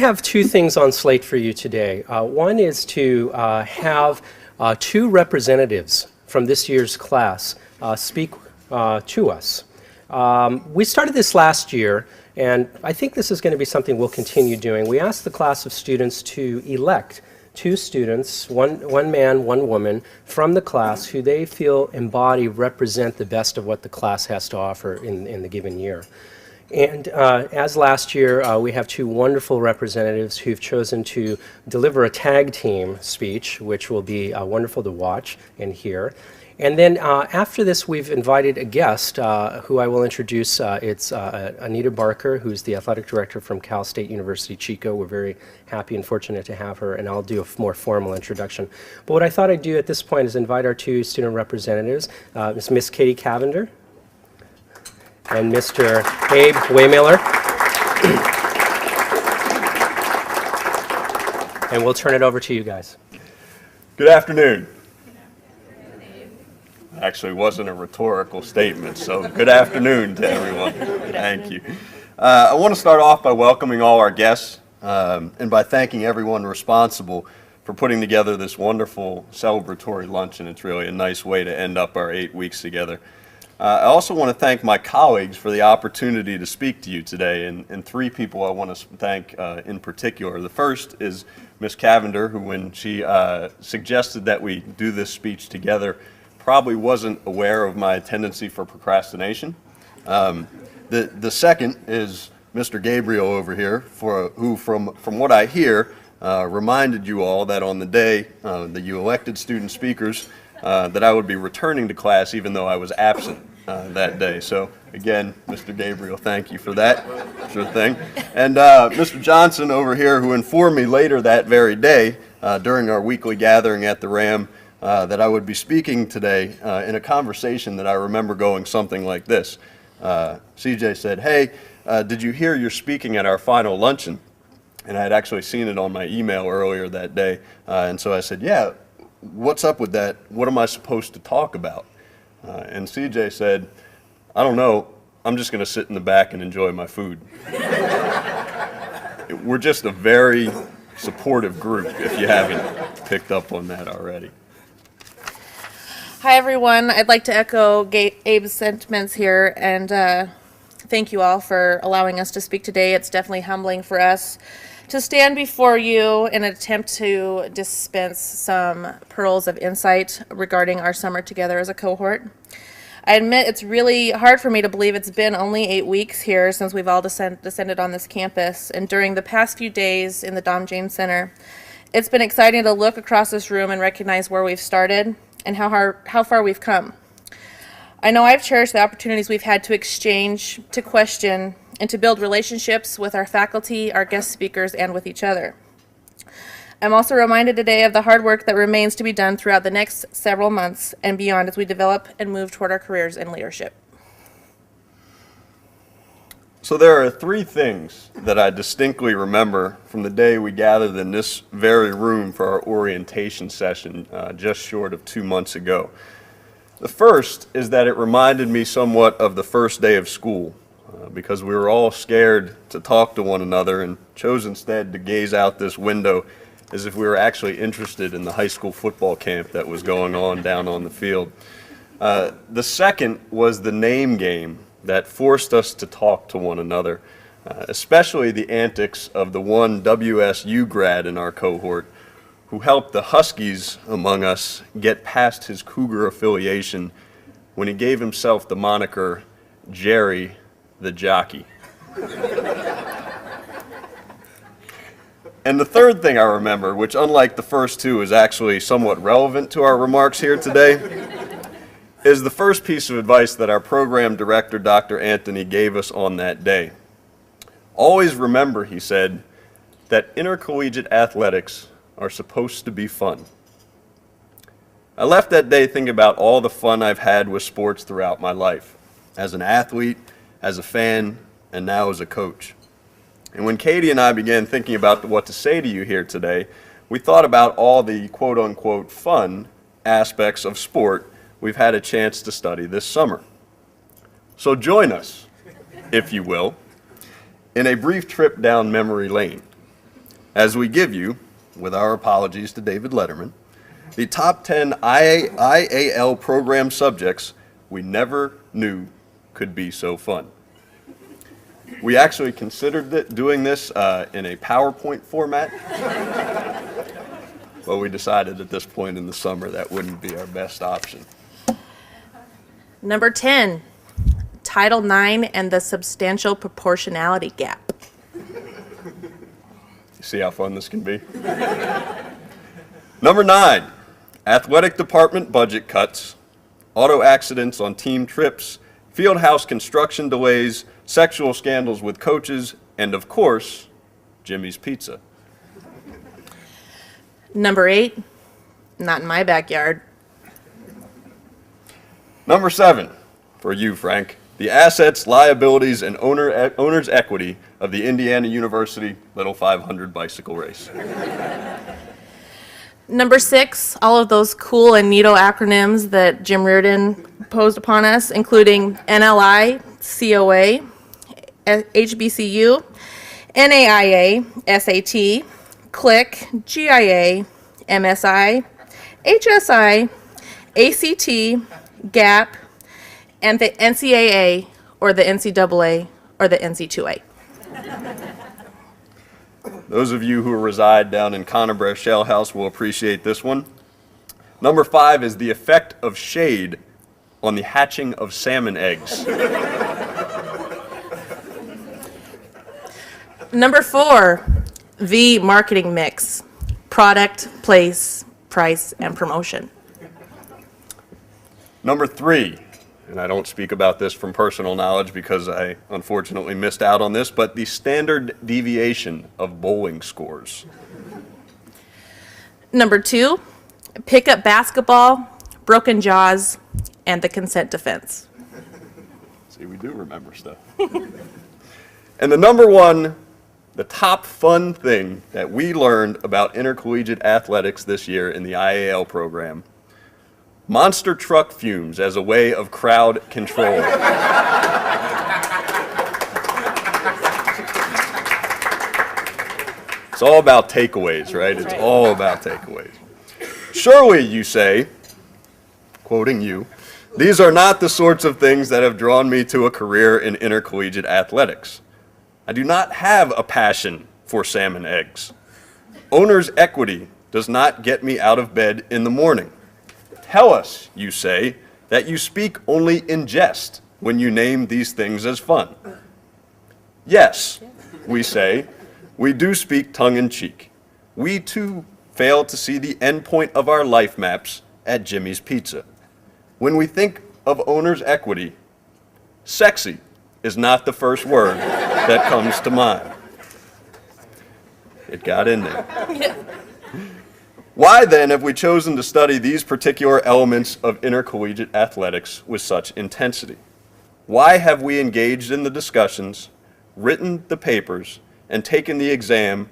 have two things on slate for you today. One is to have two representatives from this year's class speak to us. We started this last year, and I think this is going to be something we'll continue doing. We asked the class of students to elect two students, one man, one woman, from the class who they feel represent the best of what the class has to offer in the given year. And as last year, we have two wonderful representatives who've chosen to deliver a tag team speech, which will be wonderful to watch and hear. And then after this, we've invited a guest who I will introduce. It's Anita Barker, who's the athletic director from Cal State University Chico. We're very happy and fortunate to have her, and I'll do a more formal introduction. But what I thought I'd do at this point is invite our two student representatives, Miss Katie Cavender and Mr. Abe Wehmiller. And we'll turn it over to you guys. Good afternoon. Actually wasn't a rhetorical statement, so good afternoon to everyone. Thank you. I want to start off by welcoming all our guests and by thanking everyone responsible for putting together this wonderful celebratory luncheon. It's really a nice way to end up our 8 weeks together. I also want to thank my colleagues for the opportunity to speak to you today, and three people I want to thank in particular. The first is Ms. Cavender, who when she suggested that we do this speech together, probably wasn't aware of my tendency for procrastination. The second is Mr. Gabriel over here, who from what I hear, reminded you all that on the day that you elected student speakers, that I would be returning to class even though I was absent that day. So again, Mr. Gabriel, thank you for that. Sure thing. And Mr. Johnson over here, who informed me later that very day during our weekly gathering at the RAM that I would be speaking today in a conversation that I remember going something like this. CJ said, "Hey, did you hear you're speaking at our final luncheon?" And I had actually seen it on my email earlier that day. And so I said, "Yeah, what's up with that? What am I supposed to talk about?" And CJ said, "I don't know. I'm just going to sit in the back and enjoy my food." We're just a very supportive group, if you haven't picked up on that already. Hi, everyone. I'd like to echo Abe's sentiments here and thank you all for allowing us to speak today. It's definitely humbling for us to stand before you in an attempt to dispense some pearls of insight regarding our summer together as a cohort. I admit it's really hard for me to believe it's been only 8 weeks here since we've all descended on this campus, and during the past few days in the Dom James Center, it's been exciting to look across this room and recognize where we've started and how far we've come. I know I've cherished the opportunities we've had to exchange, to question, and to build relationships with our faculty, our guest speakers, and with each other. I'm also reminded today of the hard work that remains to be done throughout the next several months and beyond as we develop and move toward our careers in leadership. So there are three things that I distinctly remember from the day we gathered in this very room for our orientation session just short of 2 months ago. The first is that it reminded me somewhat of the first day of school because we were all scared to talk to one another and chose instead to gaze out this window as if we were actually interested in the high school football camp that was going on down on the field. The second was the name game that forced us to talk to one another, especially the antics of the one WSU grad in our cohort who helped the Huskies among us get past his Cougar affiliation when he gave himself the moniker Jerry the Jockey. And the third thing I remember, which unlike the first two is actually somewhat relevant to our remarks here today, is the first piece of advice that our program director, Dr. Anthony, gave us on that day. Always remember, he said, that intercollegiate athletics are supposed to be fun. I left that day thinking about all the fun I've had with sports throughout my life, as an athlete, as a fan, and now as a coach. And when Katie and I began thinking about what to say to you here today, we thought about all the quote-unquote fun aspects of sport we've had a chance to study this summer. So join us, if you will, in a brief trip down memory lane. as we give you, with our apologies to David Letterman, the top 10 IAL program subjects we never knew could be so fun. We actually considered doing this in a PowerPoint format, but we decided at this point in the summer that wouldn't be our best option. Number 10, Title IX and the substantial proportionality gap. See how fun this can be? Number 9, athletic department budget cuts, auto accidents on team trips, field house construction delays, sexual scandals with coaches, and of course, Jimmy's Pizza. Number 8, not in my backyard. Number 7, for you, Frank, the assets, liabilities, and owner's equity of the Indiana University Little 500 bicycle race. Number 6, all of those cool and neato acronyms that Jim Reardon posed upon us, including NLI, COA, HBCU, NAIA, SAT, CLIC, GIA, MSI, HSI, ACT, GAP, and the NCAA, or the NCAA, or the NC2A. Those of you who reside down in Conabra Shell House will appreciate this one. Number 5 is the effect of shade on the hatching of salmon eggs. Number 4, the marketing mix: product, place, price, and promotion. Number 3, and I don't speak about this from personal knowledge because I unfortunately missed out on this, but the standard deviation of bowling scores. Number 2, pickup basketball, broken jaws, and the consent defense. See, we do remember stuff. And the number 1, the top fun thing that we learned about intercollegiate athletics this year in the IAL program: monster truck fumes as a way of crowd control. It's all about takeaways, right? It's all about takeaways. Surely, you say, quoting you, these are not the sorts of things that have drawn me to a career in intercollegiate athletics. I do not have a passion for salmon eggs. Owner's equity does not get me out of bed in the morning. Tell us, you say, that you speak only in jest when you name these things as fun. Yes, we say, we do speak tongue-in-cheek. We, too, fail to see the end point of our life maps at Jimmy's Pizza. When we think of owner's equity, sexy is not the first word that comes to mind. It got in there. Why then have we chosen to study these particular elements of intercollegiate athletics with such intensity? Why have we engaged in the discussions, written the papers, and taken the exam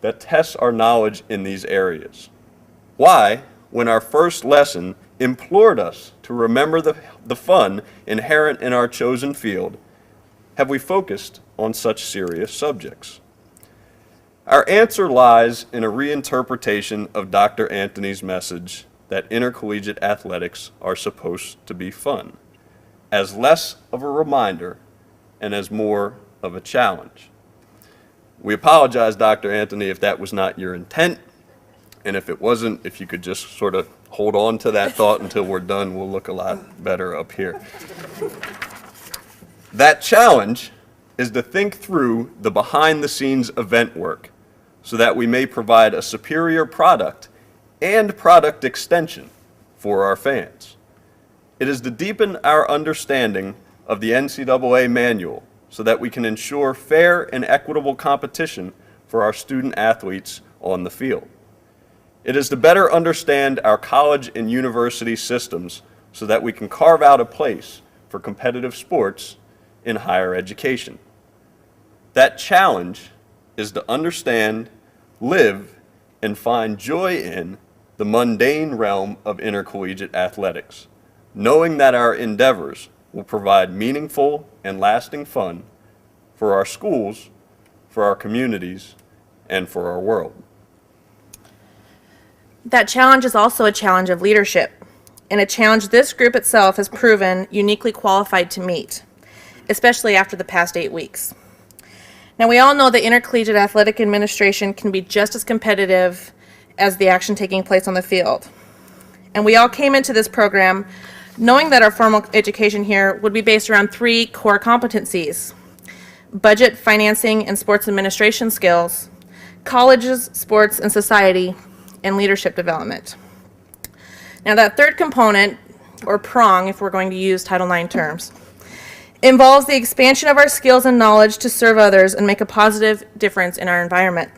that tests our knowledge in these areas? Why, when our first lesson implored us to remember the fun inherent in our chosen field, have we focused on such serious subjects? Our answer lies in a reinterpretation of Dr. Anthony's message that intercollegiate athletics are supposed to be fun, as less of a reminder and as more of a challenge. We apologize, Dr. Anthony, if that was not your intent, and if it wasn't, if you could just sort of hold on to that thought until we're done, we'll look a lot better up here. That challenge is to think through the behind-the-scenes event work so that we may provide a superior product and product extension for our fans. It is to deepen our understanding of the NCAA manual so that we can ensure fair and equitable competition for our student athletes on the field. It is to better understand our college and university systems so that we can carve out a place for competitive sports in higher education. That challenge is to understand, live, and find joy in the mundane realm of intercollegiate athletics, knowing that our endeavors will provide meaningful and lasting fun for our schools, for our communities, and for our world. That challenge is also a challenge of leadership, and a challenge this group itself has proven uniquely qualified to meet, especially after the past 8 weeks. Now, we all know that intercollegiate athletic administration can be just as competitive as the action taking place on the field. And we all came into this program knowing that our formal education here would be based around 3 core competencies: budget, financing, and sports administration skills, colleges, sports, and society, and leadership development. Now, that third component, or prong if we're going to use Title IX terms, involves the expansion of our skills and knowledge to serve others and make a positive difference in our environment.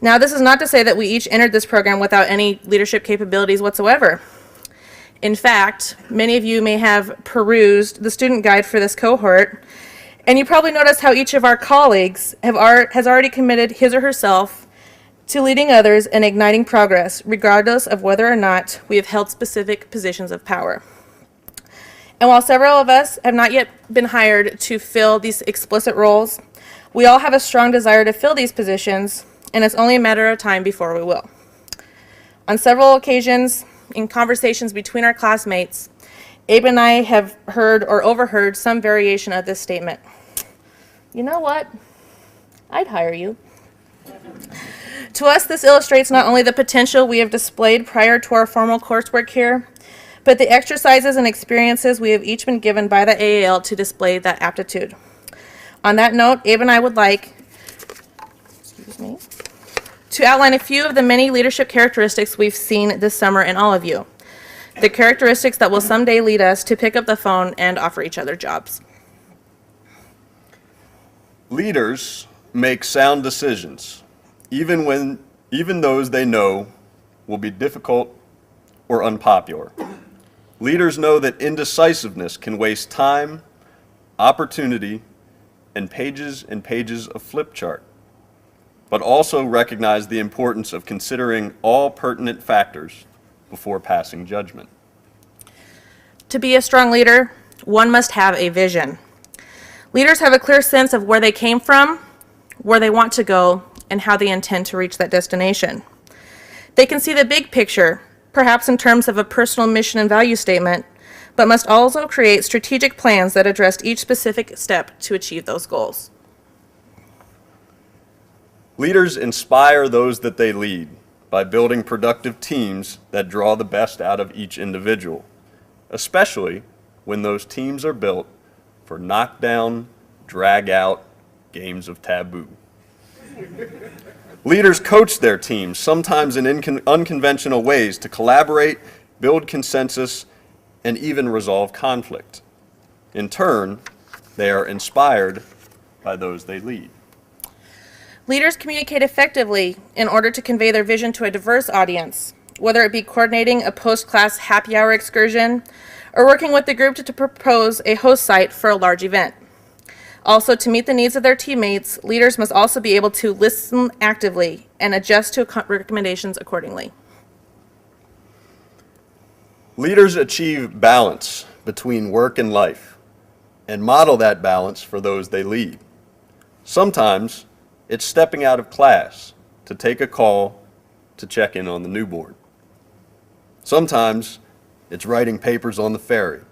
Now, this is not to say that we each entered this program without any leadership capabilities whatsoever. In fact, many of you may have perused the student guide for this cohort, and you probably noticed how each of our colleagues has already committed his or herself to leading others and igniting progress, regardless of whether or not we have held specific positions of power. And while several of us have not yet been hired to fill these explicit roles, we all have a strong desire to fill these positions, and it's only a matter of time before we will. On several occasions, in conversations between our classmates, Abe and I have heard or overheard some variation of this statement. You know what? I'd hire you. To us, this illustrates not only the potential we have displayed prior to our formal coursework here, but the exercises and experiences we have each been given by the IAL to display that aptitude. On that note, Abe and I would like to outline a few of the many leadership characteristics we've seen this summer in all of you, the characteristics that will someday lead us to pick up the phone and offer each other jobs. Leaders make sound decisions, even those they know will be difficult or unpopular. Leaders know that indecisiveness can waste time, opportunity, and pages of flip chart, but also recognize the importance of considering all pertinent factors before passing judgment. To be a strong leader, one must have a vision. Leaders have a clear sense of where they came from, where they want to go, and how they intend to reach that destination. They can see the big picture, perhaps in terms of a personal mission and value statement, but must also create strategic plans that address each specific step to achieve those goals. Leaders inspire those that they lead by building productive teams that draw the best out of each individual, especially when those teams are built for knockdown, drag-out games of taboo. Leaders coach their teams, sometimes in unconventional ways, to collaborate, build consensus, and even resolve conflict. In turn, they are inspired by those they lead. Leaders communicate effectively in order to convey their vision to a diverse audience, whether it be coordinating a post-class happy hour excursion or working with the group to propose a host site for a large event. Also, to meet the needs of their teammates, leaders must also be able to listen actively and adjust to recommendations accordingly. Leaders achieve balance between work and life and model that balance for those they lead. Sometimes it's stepping out of class to take a call to check in on the newborn. Sometimes it's writing papers on the ferry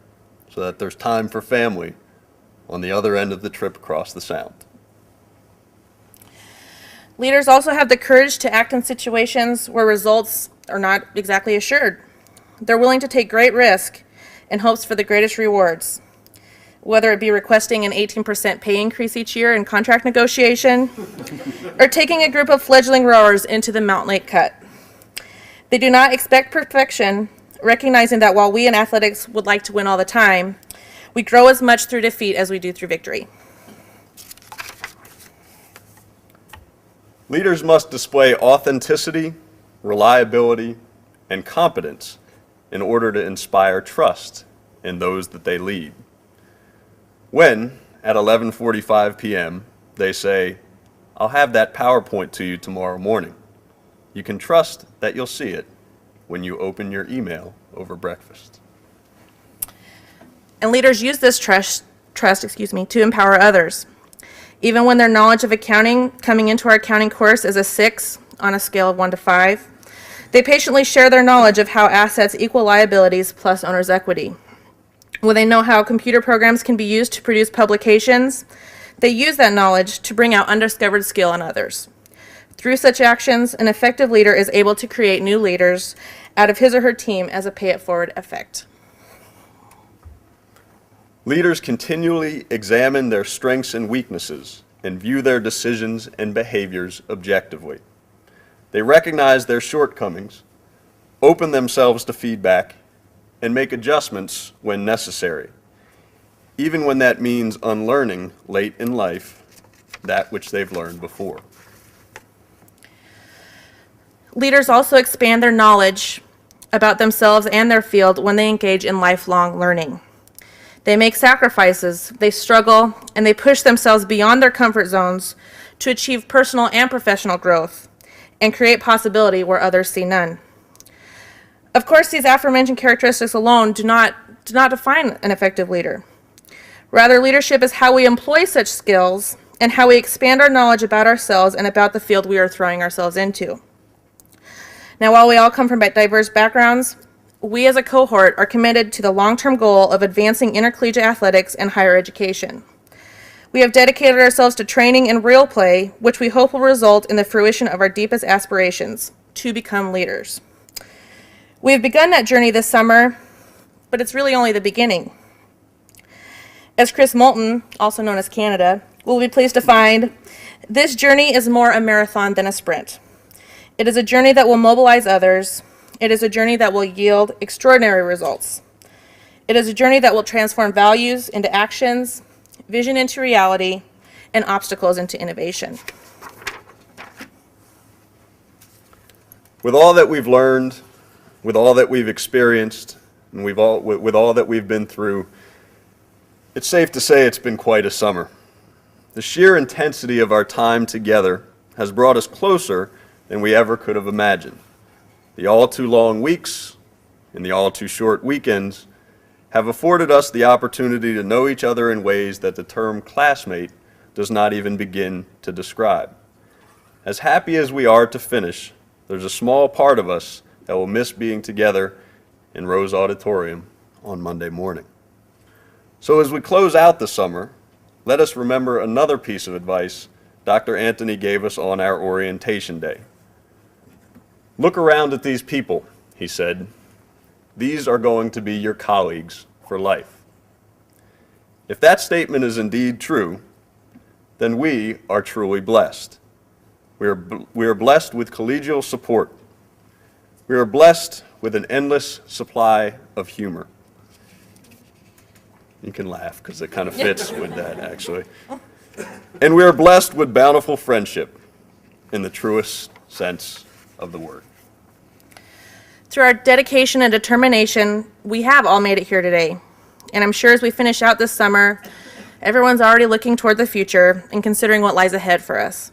so that there's time for family on the other end of the trip across the Sound. Leaders also have the courage to act in situations where results are not exactly assured. They're willing to take great risk in hopes for the greatest rewards, whether it be requesting an 18% pay increase each year in contract negotiation or taking a group of fledgling rowers into the Mountain Lake Cut. They do not expect perfection, recognizing that while we in athletics would like to win all the time, we grow as much through defeat as we do through victory. Leaders must display authenticity, reliability, and competence in order to inspire trust in those that they lead. When, at 11:45 p.m., they say, "I'll have that PowerPoint to you tomorrow morning," you can trust that you'll see it when you open your email over breakfast. And leaders use this trust to empower others. Even when their knowledge of accounting coming into our accounting course is a 6 on a scale of 1 to 5, they patiently share their knowledge of how assets equal liabilities plus owner's equity. When they know how computer programs can be used to produce publications, they use that knowledge to bring out undiscovered skill in others. Through such actions, an effective leader is able to create new leaders out of his or her team as a pay-it-forward effect. Leaders continually examine their strengths and weaknesses and view their decisions and behaviors objectively. They recognize their shortcomings, open themselves to feedback, and make adjustments when necessary, even when that means unlearning late in life that which they've learned before. Leaders also expand their knowledge about themselves and their field when they engage in lifelong learning. They make sacrifices, they struggle, and they push themselves beyond their comfort zones to achieve personal and professional growth and create possibility where others see none. Of course, these aforementioned characteristics alone do not define an effective leader. Rather, leadership is how we employ such skills and how we expand our knowledge about ourselves and about the field we are throwing ourselves into. Now, while we all come from diverse backgrounds, we as a cohort are committed to the long-term goal of advancing intercollegiate athletics and higher education. We have dedicated ourselves to training in real play, which we hope will result in the fruition of our deepest aspirations, to become leaders. We have begun that journey this summer, but it's really only the beginning. As Chris Moulton, also known as Canada, will be pleased to find, this journey is more a marathon than a sprint. It is a journey that will mobilize others. It is a journey that will yield extraordinary results. It is a journey that will transform values into actions, vision into reality, and obstacles into innovation. With all that we've learned, with all that we've experienced, and with all that we've been through, it's safe to say it's been quite a summer. The sheer intensity of our time together has brought us closer than we ever could have imagined. The all too long weeks and the all too short weekends have afforded us the opportunity to know each other in ways that the term classmate does not even begin to describe. As happy as we are to finish, there's a small part of us that will miss being together in Rose Auditorium on Monday morning. So as we close out the summer, let us remember another piece of advice Dr. Anthony gave us on our orientation day. Look around at these people, he said. These are going to be your colleagues for life. If that statement is indeed true, then we are truly blessed. We are blessed with collegial support. We are blessed with an endless supply of humor. You can laugh because it kind of fits with that, actually. And we are blessed with bountiful friendship in the truest sense of the word. Through our dedication and determination, we have all made it here today. And I'm sure as we finish out this summer, everyone's already looking toward the future and considering what lies ahead for us.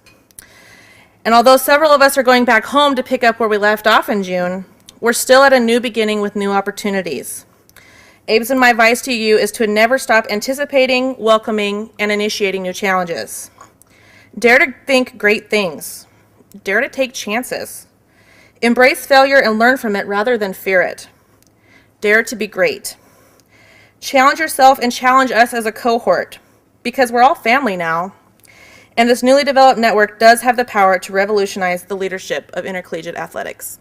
And although several of us are going back home to pick up where we left off in June, we're still at a new beginning with new opportunities. Abe's and my advice to you is to never stop anticipating, welcoming, and initiating new challenges. Dare to think great things. Dare to take chances. Embrace failure and learn from it rather than fear it. Dare to be great. Challenge yourself and challenge us as a cohort, because we're all family now. And this newly developed network does have the power to revolutionize the leadership of intercollegiate athletics.